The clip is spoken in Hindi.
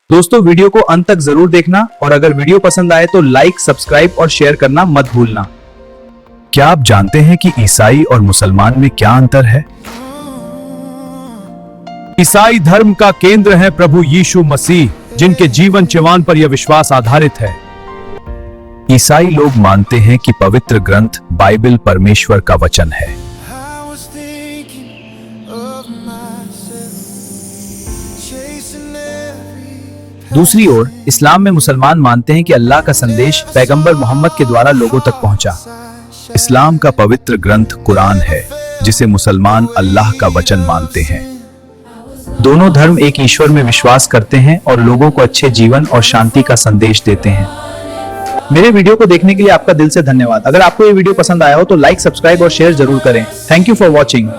दोस्तों वीडियो को अंत तक जरूर देखना और अगर वीडियो पसंद आए तो लाइक, सब्सक्राइब और शेयर करना मत भूलना। क्या आप जानते हैं कि ईसाई और मुसलमान में क्या अंतर है? ईसाई धर्म का केंद्र है प्रभु यीशु मसीह, जिनके जीवन च्यवान पर यह विश्वास आधारित है। ईसाई लोग मानते हैं कि पवित्र ग्रंथ बाइबल परमेश्वर का वचन है। दूसरी ओर इस्लाम में मुसलमान मानते हैं कि अल्लाह का संदेश पैगंबर मोहम्मद के द्वारा लोगों तक पहुंचा। इस्लाम का पवित्र ग्रंथ कुरान है, जिसे मुसलमान अल्लाह का वचन मानते हैं। दोनों धर्म एक ईश्वर में विश्वास करते हैं और लोगों को अच्छे जीवन और शांति का संदेश देते हैं। मेरे वीडियो को देखने के लिए आपका दिल से धन्यवाद। अगर आपको ये वीडियो पसंद आया हो तो लाइक, सब्सक्राइब और शेयर जरूर करें। Thank you for watching.